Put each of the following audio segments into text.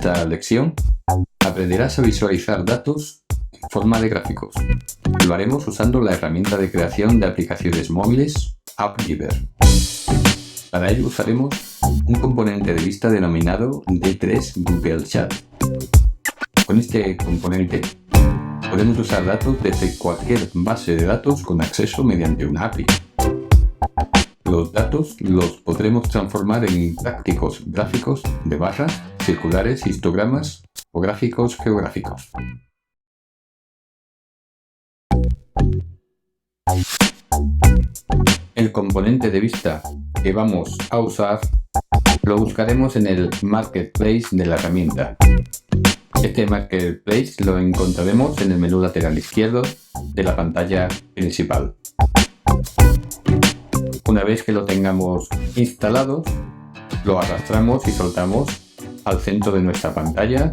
esta lección aprenderás a visualizar datos en forma de gráficos. Lo haremos usando la herramienta de creación de aplicaciones móviles AppGiver. Para ello usaremos un componente de vista denominado D3 Google Chat. Con este componente podemos usar datos desde cualquier base de datos con acceso mediante una API. Los datos los podremos transformar en prácticos gráficos de barras, circulares, histogramas o gráficos geográficos. El componente de vista que vamos a usar lo buscaremos en el Marketplace de la herramienta. Este Marketplace lo encontraremos en el menú lateral izquierdo de la pantalla principal. Una vez que lo tengamos instalado, lo arrastramos y soltamos al centro de nuestra pantalla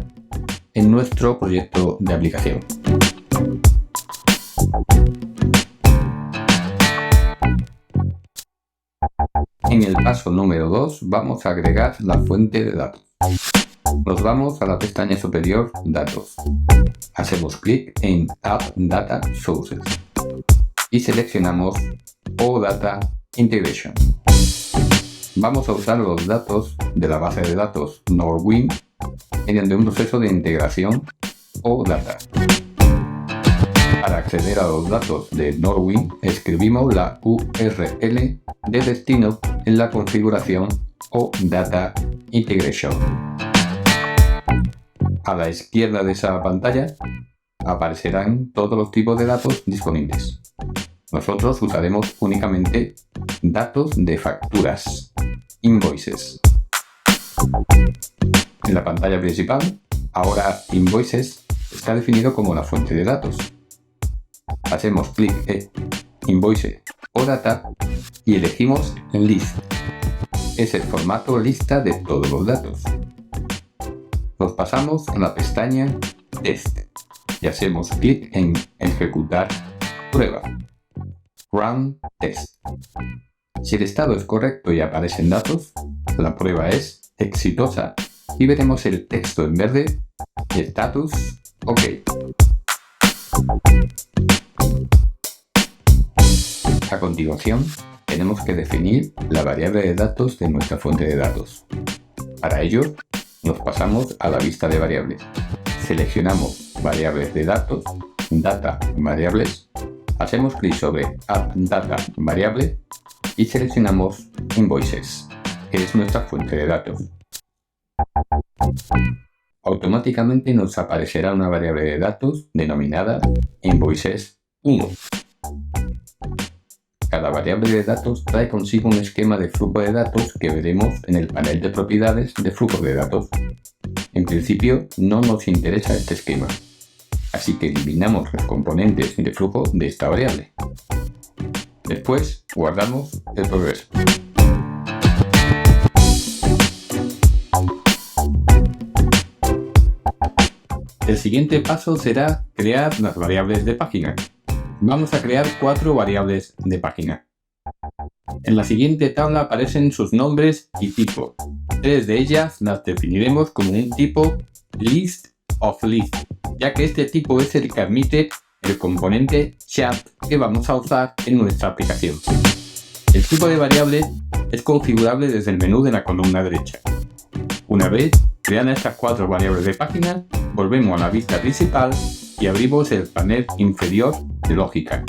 en nuestro proyecto de aplicación. En el paso número 2 vamos a agregar la fuente de datos. Nos vamos a la pestaña superior Datos. Hacemos clic en Add Data Sources y seleccionamos OData Integration. Vamos a usar los datos de la base de datos Norwind mediante un proceso de integración OData. Para acceder a los datos de Norwind, escribimos la URL de destino en la configuración OData Integration. A la izquierda de esa pantalla aparecerán todos los tipos de datos disponibles. Nosotros usaremos únicamente datos de facturas, invoices. En la pantalla principal, ahora invoices está definido como la fuente de datos. Hacemos clic en Invoice o Data y elegimos List. Es el formato lista de todos los datos. Nos pasamos a la pestaña Test y hacemos clic en Ejecutar prueba. Run Test. Si el estado es correcto y aparecen datos, la prueba es exitosa y veremos el texto en verde y status OK. A continuación, tenemos que definir la variable de datos de nuestra fuente de datos. Para ello, nos pasamos a la vista de variables. Seleccionamos variables de datos, Data Variables, hacemos clic sobre Add Data Variable y seleccionamos Invoices, que es nuestra fuente de datos. Automáticamente nos aparecerá una variable de datos denominada Invoices1. Cada variable de datos trae consigo un esquema de flujo de datos que veremos en el panel de propiedades de flujo de datos. En principio no nos interesa este esquema, así que eliminamos los componentes de flujo de esta variable. Después guardamos el progreso. El siguiente paso será crear las variables de página. Vamos a crear 4 variables de página. En la siguiente tabla aparecen sus nombres y tipo. 3 de ellas las definiremos como un tipo List of List, ya que este tipo es el que admite el componente Chat que vamos a usar en nuestra aplicación. El tipo de variable es configurable desde el menú de la columna derecha. Una vez creadas estas 4 variables de página, volvemos a la vista principal y abrimos el panel inferior de lógica.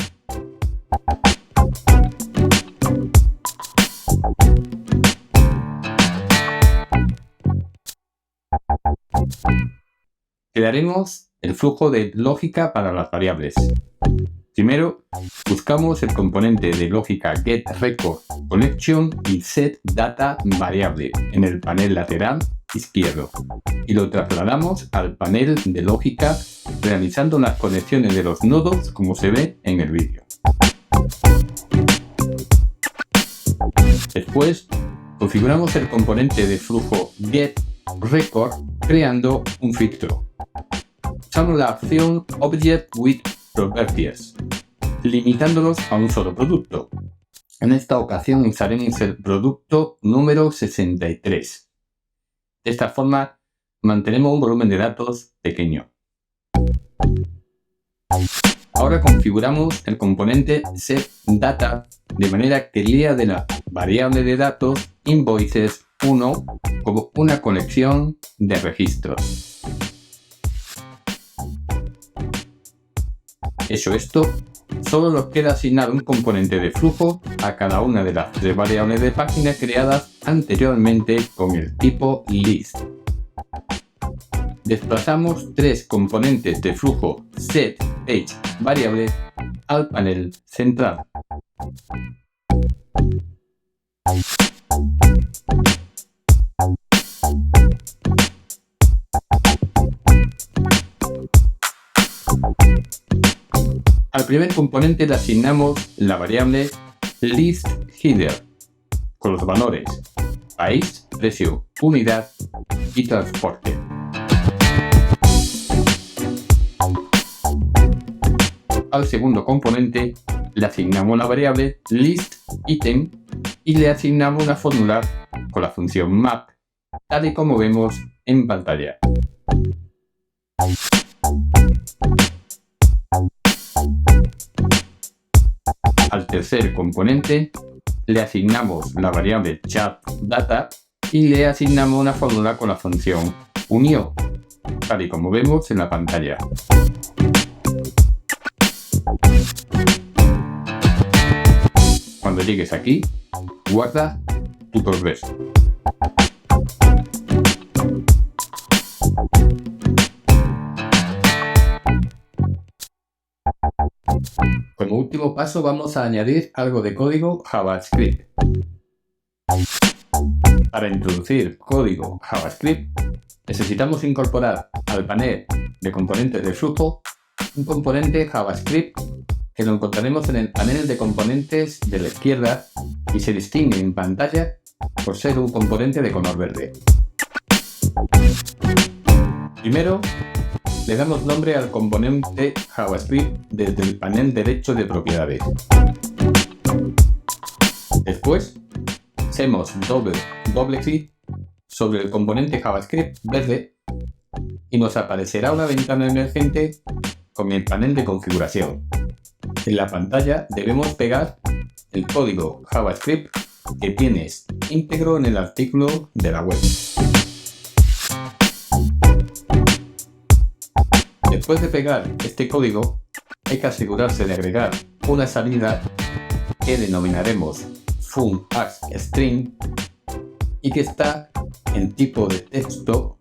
Crearemos el flujo de lógica para las variables. Primero, buscamos el componente de lógica getRecordConnection y setDataVariable en el panel lateral izquierdo y lo trasladamos al panel de lógica realizando las conexiones de los nodos como se ve en el vídeo. Después, configuramos el componente de flujo getRecord creando un filtro. Usamos la opción Object with Properties, limitándolos a un solo producto. En esta ocasión usaremos el producto número 63. De esta forma mantenemos un volumen de datos pequeño. Ahora configuramos el componente setData de manera que lea de la variable de datos invoices1 como una colección de registros. Hecho esto, solo nos queda asignar un componente de flujo a cada una de las 3 variables de página creadas anteriormente con el tipo list. Desplazamos 3 componentes de flujo setPageVariable al panel central. Al primer componente le asignamos la variable listHeader con los valores país, precio, unidad y transporte. Al segundo componente le asignamos la variable listItem y le asignamos una fórmula con la función map, tal y como vemos en pantalla. Al tercer componente le asignamos la variable chatData y le asignamos una fórmula con la función unión, tal y como vemos en la pantalla. Cuando llegues aquí, guarda tu progreso. Como último paso vamos a añadir algo de código JavaScript. Para introducir código JavaScript necesitamos incorporar al panel de componentes de flujo un componente JavaScript que lo encontraremos en el panel de componentes de la izquierda y se distingue en pantalla por ser un componente de color verde. Primero, le damos nombre al componente JavaScript desde el panel derecho de propiedades. Después, hacemos doble clic sobre el componente JavaScript verde y nos aparecerá una ventana emergente con el panel de configuración. En la pantalla debemos pegar el código JavaScript que tienes íntegro en el artículo de la web. Después de pegar este código, hay que asegurarse de agregar una salida que denominaremos funAskString y que está en tipo de texto,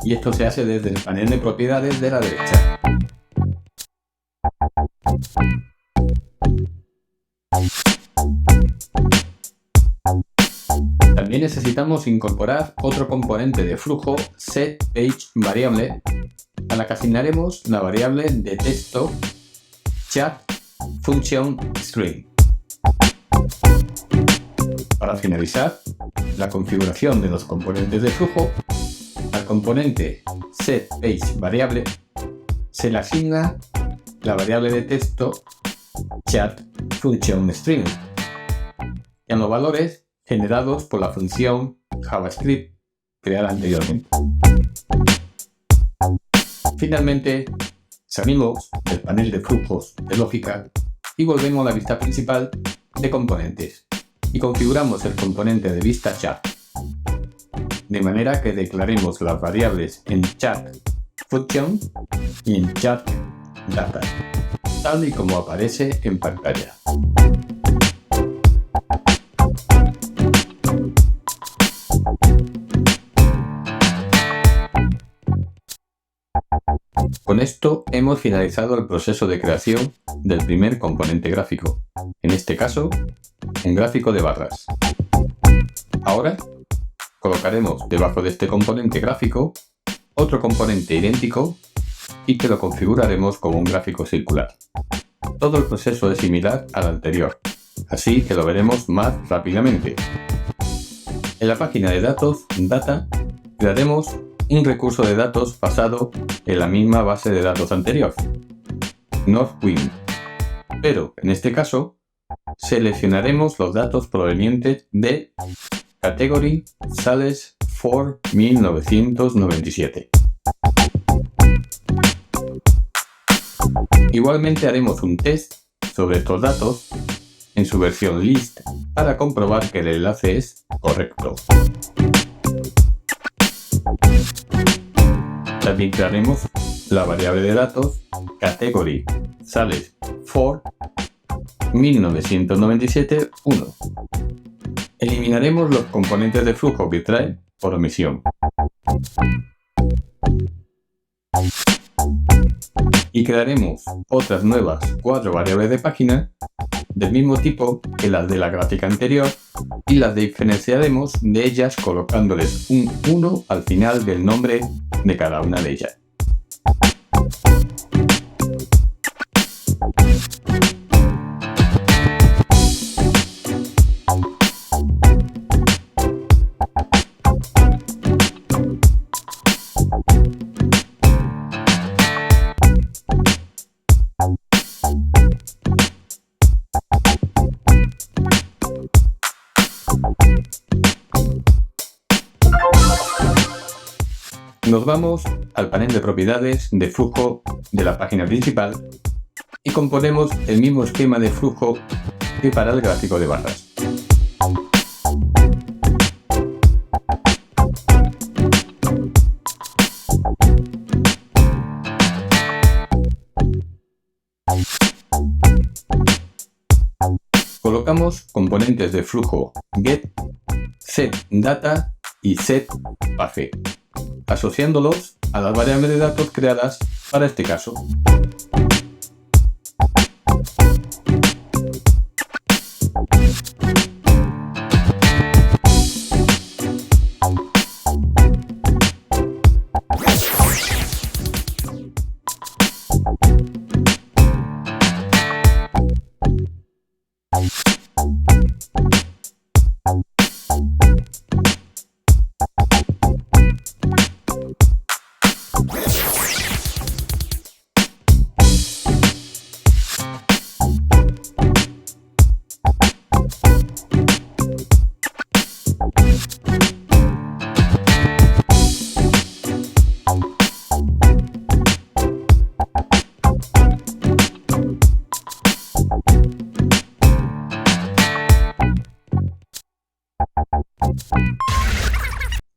y esto se hace desde el panel de propiedades de la derecha. También necesitamos incorporar otro componente de flujo setPageVariable a la que asignaremos la variable de texto chatFunctionString. Para finalizar la configuración de los componentes de flujo, al componente setPageVariable se le asigna la variable de texto chatFunctionString y a los valores generados por la función JavaScript creada anteriormente. Finalmente, salimos del panel de flujos de lógica y volvemos a la vista principal de componentes y configuramos el componente de vista chat, de manera que declaremos las variables en chatFunction y en chatData, tal y como aparece en pantalla. Con esto hemos finalizado el proceso de creación del primer componente gráfico, en este caso, un gráfico de barras. Ahora, colocaremos debajo de este componente gráfico otro componente idéntico y que lo configuraremos como un gráfico circular. Todo el proceso es similar al anterior, así que lo veremos más rápidamente. En la página de datos, Data, crearemos un recurso de datos basado en la misma base de datos anterior, Northwind, pero en este caso seleccionaremos los datos provenientes de Category Sales for 1997. Igualmente haremos un test sobre estos datos en su versión list para comprobar que el enlace es correcto. También crearemos la variable de datos category sales for 1997-1. Eliminaremos los componentes de flujo Bitdrive por omisión. Y crearemos otras nuevas 4 variables de página del mismo tipo que las de la gráfica anterior y las diferenciaremos de ellas colocándoles un 1 al final del nombre de cada una de ellas. Nos vamos al panel de propiedades de flujo de la página principal y componemos el mismo esquema de flujo que para el gráfico de barras. Colocamos componentes de flujo get, setData y setPage, asociándolos a las variables de datos creadas para este caso.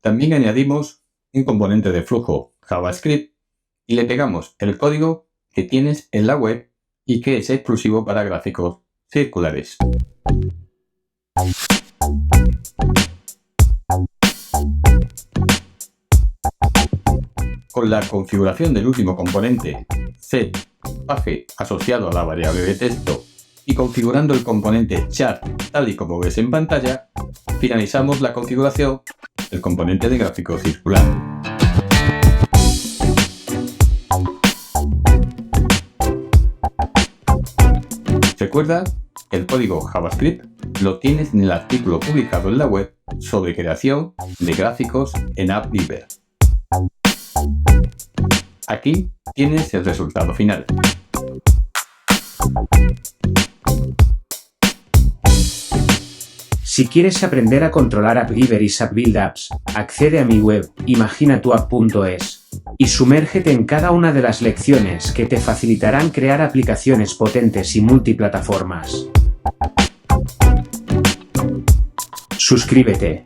También añadimos un componente de flujo JavaScript y le pegamos el código que tienes en la web y que es exclusivo para gráficos circulares. Con la configuración del último componente setPage asociado a la variable de texto y configurando el componente chart tal y como ves en pantalla, finalizamos la configuración del componente de gráfico circular. Recuerda que el código JavaScript lo tienes en el artículo publicado en la web sobre creación de gráficos en AppBeaver. Aquí tienes el resultado final. Si quieres aprender a controlar AppBeaver y SAP Apps, accede a mi web, imaginatuapp.es, y sumérgete en cada una de las lecciones que te facilitarán crear aplicaciones potentes y multiplataformas. Suscríbete.